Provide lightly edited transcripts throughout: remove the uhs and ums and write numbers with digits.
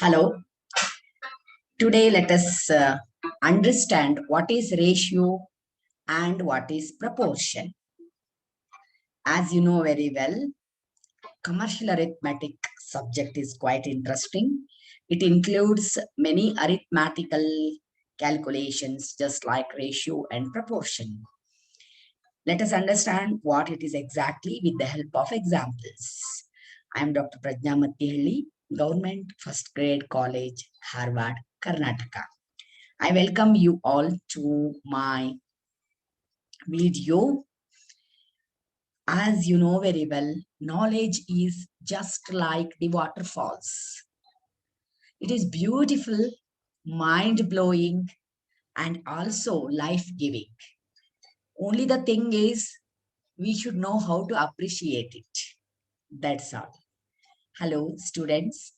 Hello. Today, let us understand what is ratio and what is proportion. As you know very well, commercial arithmetic subject is quite interesting. It includes many arithmetical calculations, just like ratio and proportion. Let us understand what it is exactly with the help of examples. I am Dr. Prajna Mattihalli, Government First Grade College, Harvard, Karnataka. I welcome you all to my video. As you know very well, knowledge is just like the waterfalls. It is beautiful, mind-blowing, and also life-giving. Only the thing is, we should know how to appreciate it. That's all. Hello, students.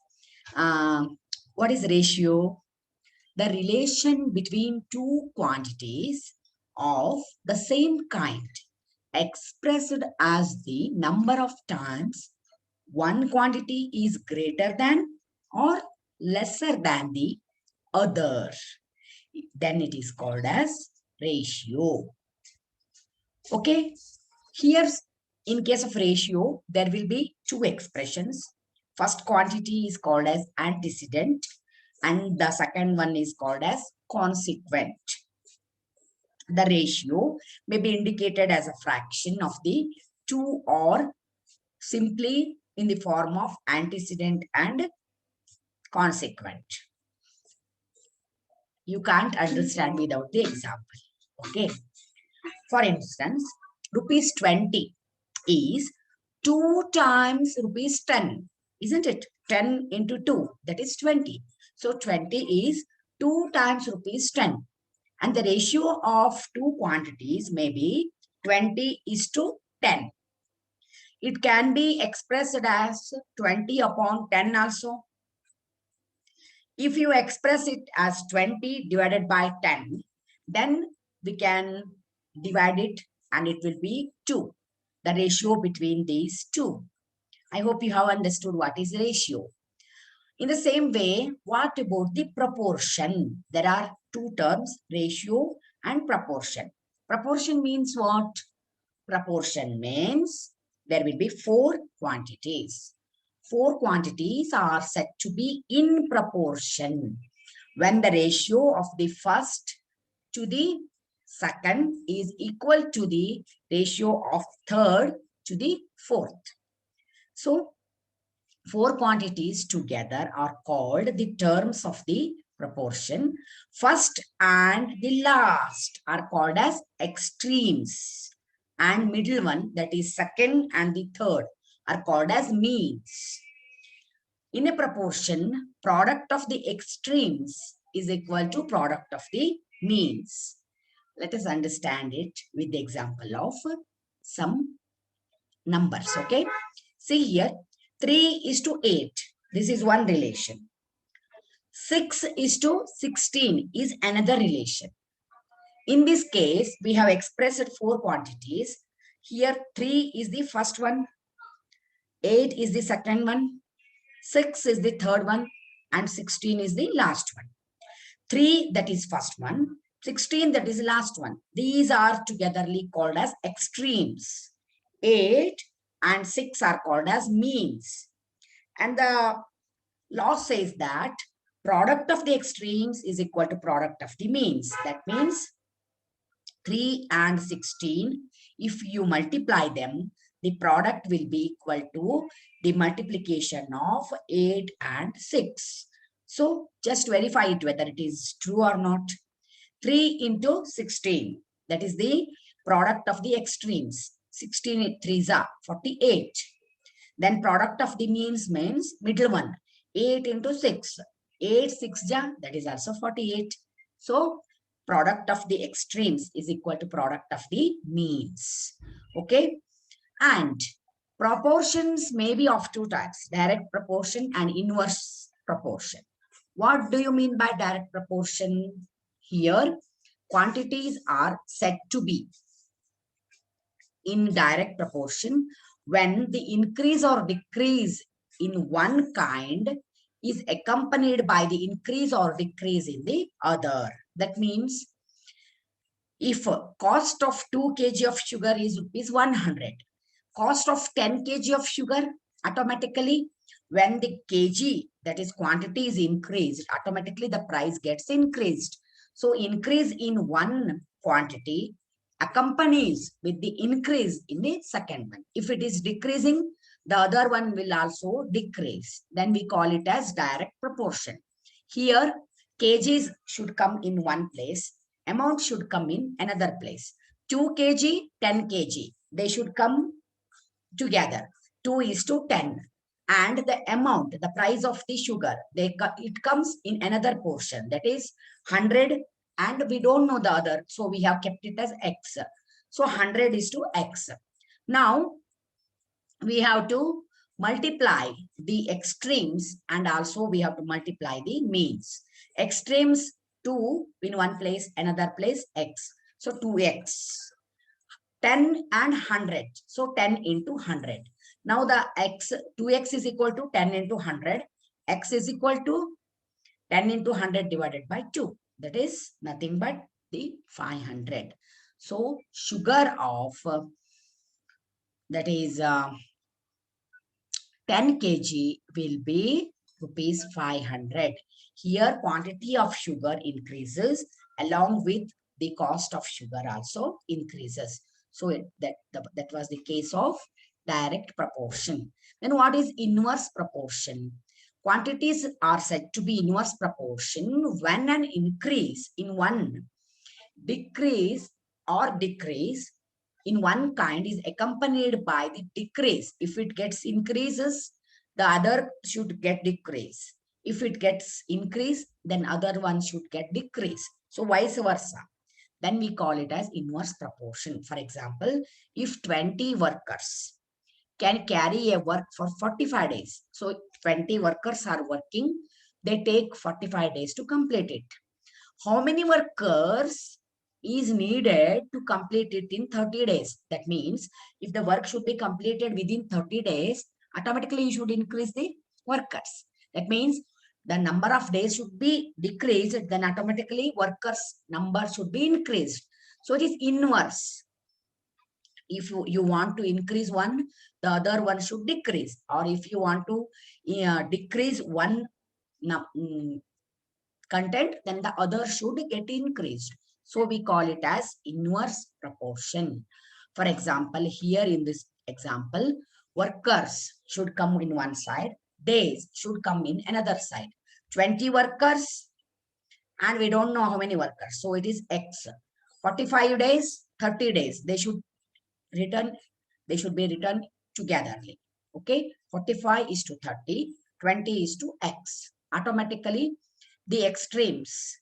What is ratio? The relation between two quantities of the same kind expressed as the number of times one quantity is greater than or lesser than the other. Then it is called as ratio. Okay, here in case of ratio, there will be two expressions. First quantity is called as antecedent and the second one is called as consequent. The ratio may be indicated as a fraction of the two or simply in the form of antecedent and consequent. You can't understand without the example. Okay. For instance, rupees 20 is 2 times rupees 10, isn't it? 10 into 2, that is 20. So 20 is 2 times rupees 10. And the ratio of two quantities may be 20:10. It can be expressed as 20 upon 10 also. If you express it as 20 divided by 10, then we can divide it and it will be 2. The ratio between these two. I hope you have understood what is ratio. In the same way, what about the proportion? There are two terms, ratio and proportion. Proportion means what? Proportion means there will be 4 quantities. 4 quantities are said to be in proportion when the ratio of the first to the second is equal to the ratio of third to the fourth. So, 4 quantities together are called the terms of the proportion. First and the last are called as extremes. And middle one, that is second and the third, are called as means. In a proportion, product of the extremes is equal to product of the means. Let us understand it with the example of some numbers, okay? See here, 3:8. This is one relation. 6:16 is another relation. In this case, we have expressed 4 quantities. Here, 3 is the first one, 8 is the second one, 6 is the third one, and 16 is the last one. 3, that is first one, 16, that is the last one. These are togetherly called as extremes. 8 and 6 are called as means. And the law says that product of the extremes is equal to product of the means. That means 3 and 16, if you multiply them, the product will be equal to the multiplication of 8 and 6. So just verify it whether it is true or not. 3 into 16, that is the product of the extremes. 16 3s are 48. Then product of the means middle one, 8 into 6. 8 6 ja, that is also 48. So product of the extremes is equal to product of the means. Okay. And proportions may be of two types, direct proportion and inverse proportion. What do you mean by direct proportion? Here, quantities are said to be in direct proportion when the increase or decrease in one kind is accompanied by the increase or decrease in the other. That means if cost of 2 kg of sugar is rupees 100, cost of 10 kg of sugar, automatically when the kg, that is quantity, is increased, automatically the price gets increased. So increase in one quantity accompanies with the increase in the second one. If it is decreasing, the other one will also decrease. Then we call it as direct proportion. Here, kgs should come in one place, amount should come in another place. 2 kg, 10 kg, they should come together. 2 is to 10. And the amount, the price of the sugar, it comes in another portion, that is 100, and we don't know the other, so we have kept it as x. So 100 is to x. Now we have to multiply the extremes, and also we have to multiply the means. Extremes 2 in one place, another place x. So 2x. 10 and 100. So 10 into 100. Now the x, 2x is equal to 10 into 100. X is equal to 10 into 100 divided by 2. That is nothing but the 500. So sugar of, that is 10 kg will be rupees 500. Here quantity of sugar increases along with the cost of sugar also increases. So that was the case of direct proportion. Then what is inverse proportion? Quantities are said to be inverse proportion when an increase in one, decrease or decrease in one kind is accompanied by the decrease. If it gets increases, the other should get decrease. If it gets increase, then other one should get decrease. So vice versa. Then we call it as inverse proportion. For example, if 20 workers can carry a work for 45 days. So 20 workers are working, they take 45 days to complete it. How many workers is needed to complete it in 30 days? That means if the work should be completed within 30 days, automatically you should increase the workers. That means the number of days should be decreased, then automatically workers number should be increased. So it is inverse. If you want to increase one, the other one should decrease. Or if you want to decrease one content, then the other should get increased. So we call it as inverse proportion. For example, here in this example, workers should come in one side, days should come in another side. 20 workers, and we don't know how many workers. So it is X. 45 days, 30 days, they should be written togetherly. Okay, 45 is to 30, 20 is to X. Automatically, the extremes,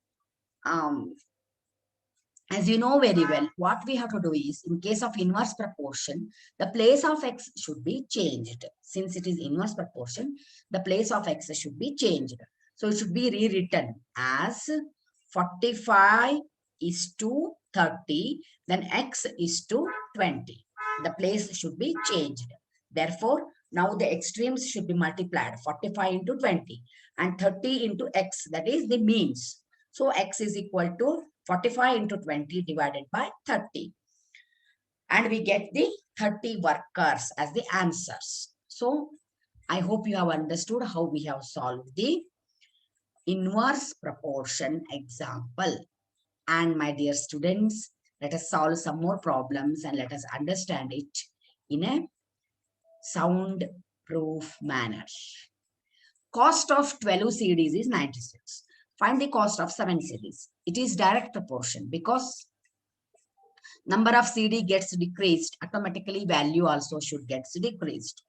as you know very well, what we have to do is, in case of inverse proportion, the place of x should be changed. Since it is inverse proportion, the place of x should be changed. So it should be rewritten as 45 is to 30, then x is to 20. The place should be changed. Therefore, now the extremes should be multiplied, 45 into 20 and 30 into x, that is the means. So x is equal to 45 into 20 divided by 30. And we get the 30 workers as the answers. So I hope you have understood how we have solved the inverse proportion example. And my dear students, let us solve some more problems and let us understand it in a sound-proof manner. Cost of 12 CDs is 96. Find the cost of 7 CDs. It is direct proportion because number of CD gets decreased, automatically value also should get decreased.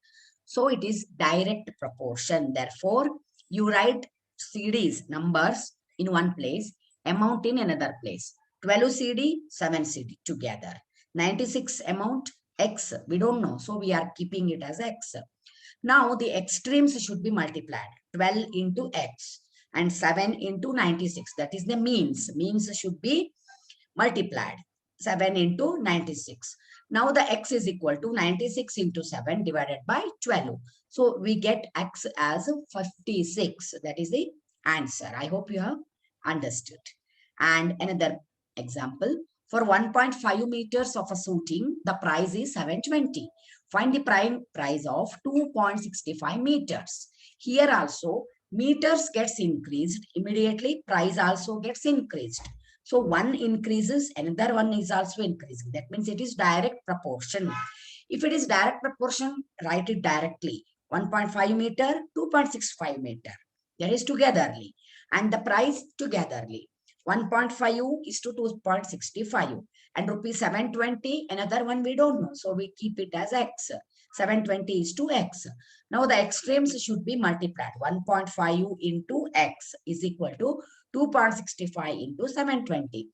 So it is direct proportion. Therefore, you write CDs numbers in one place, amount in another place. 12 CD, 7 CD together. 96 amount, X, we don't know. So we are keeping it as X. Now the extremes should be multiplied. 12 into X and 7 into 96. That is the means. Means should be multiplied. 7 into 96. Now the x is equal to 96 into 7 divided by 12. So we get x as 56. That is the answer. I hope you have understood. And another example, for 1.5 meters of a shooting, the price is 720. Find the prime price of 2.65 meters. Here also, meters gets increased. Immediately, price also gets increased. So one increases, another one is also increasing. That means it is direct proportion. If it is direct proportion, write it directly. 1.5 meter, 2.65 meter. That is togetherly. And the price togetherly. 1.5 is to 2.65. And rupees 720, another one we don't know. So we keep it as x. 720 is to x. Now the extremes should be multiplied. 1.5 into x is equal to 2.65 into 720.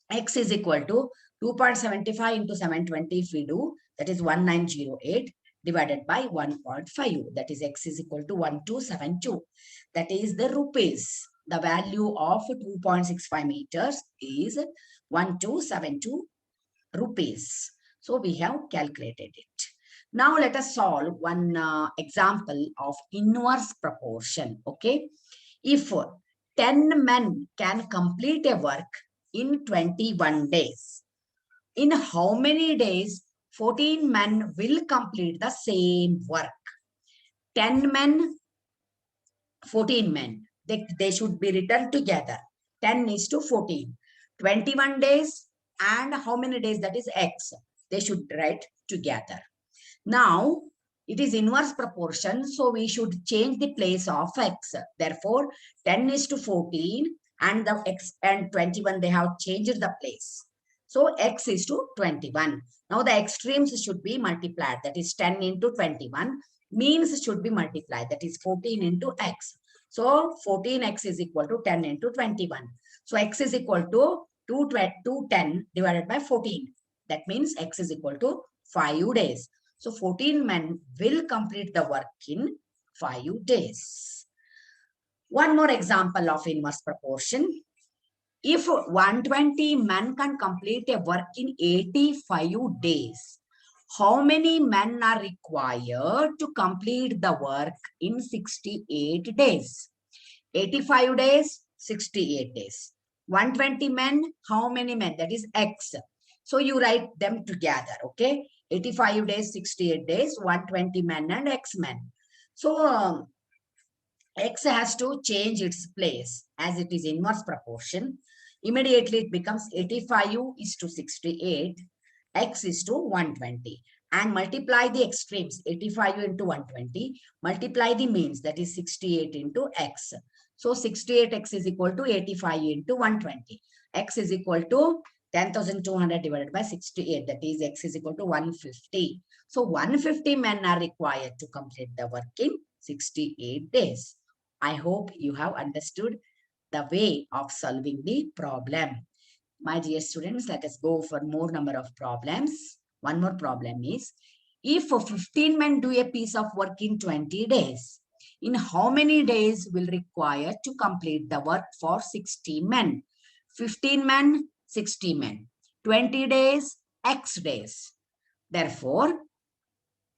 X is equal to 2.75 into 720 if we do, that is 1908 divided by 1.5. That is x is equal to 1272. That is the rupees. The value of 2.65 meters is 1272 rupees. So we have calculated it. Now let us solve one example of inverse proportion. Okay. If 10 men can complete a work in 21 days, in how many days 14 men will complete the same work? 10 men, 14 men. They should be written together. 10 is to 14. 21 days and how many days? That is x. They should write together. Now, it is inverse proportion, so we should change the place of x. Therefore, 10 is to 14 and the x and 21, they have changed the place. So, x is to 21. Now, the extremes should be multiplied. That is 10 into 21. Means should be multiplied. That is 14 into x. So, 14x is equal to 10 into 21. So, x is equal to 210 divided by 14. That means x is equal to 5 days. So 14 men will complete the work in 5 days. One more example of inverse proportion. If 120 men can complete a work in 85 days, how many men are required to complete the work in 68 days? 85 days, 68 days. 120 men, how many men? That is x. So you write them together, okay? 85 days, 68 days, 120 men and x men. So x has to change its place as it is inverse proportion. Immediately it becomes 85 is to 68, x is to 120. And multiply the extremes, 85 into 120, multiply the means, that is 68 into x. So 68x is equal to 85 into 120. X is equal to 10,200 divided by 68. That is x is equal to 150. So 150 men are required to complete the work in 68 days. I hope you have understood the way of solving the problem. My dear students, let us go for more number of problems. One more problem is, if 15 men do a piece of work in 20 days, in how many days will require to complete the work for 60 men? 15 men, 60 men. 20 days, x days. Therefore,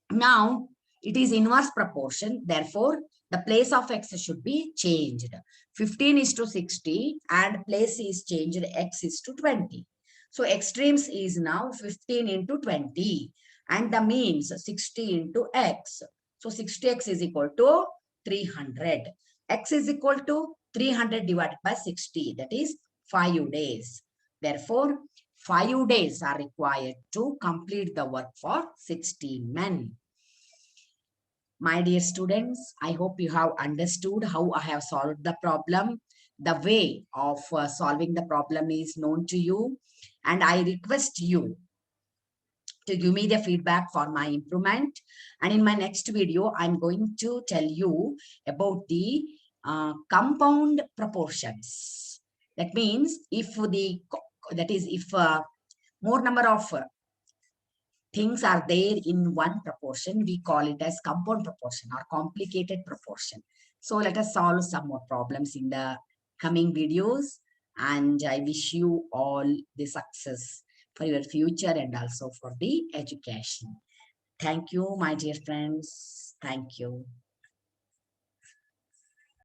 now it is inverse proportion. Therefore, the place of x should be changed. 15 is to 60 and place is changed, x is to 20. So extremes is now 15 into 20 and the means 60 into x. So 60x is equal to 300. X is equal to 300 divided by 60. That is 5 days. Therefore, 5 days are required to complete the work for 60 men. My dear students, I hope you have understood how I have solved the problem. The way of solving the problem is known to you, and I request you to give me the feedback for my improvement. And in my next video, I'm going to tell you about the compound proportions. That means if more number of things are there in one proportion, we call it as compound proportion or complicated proportion. So let us solve some more problems in the coming videos, and I wish you all the success for your future and also for the education. Thank you, my dear friends. Thank you.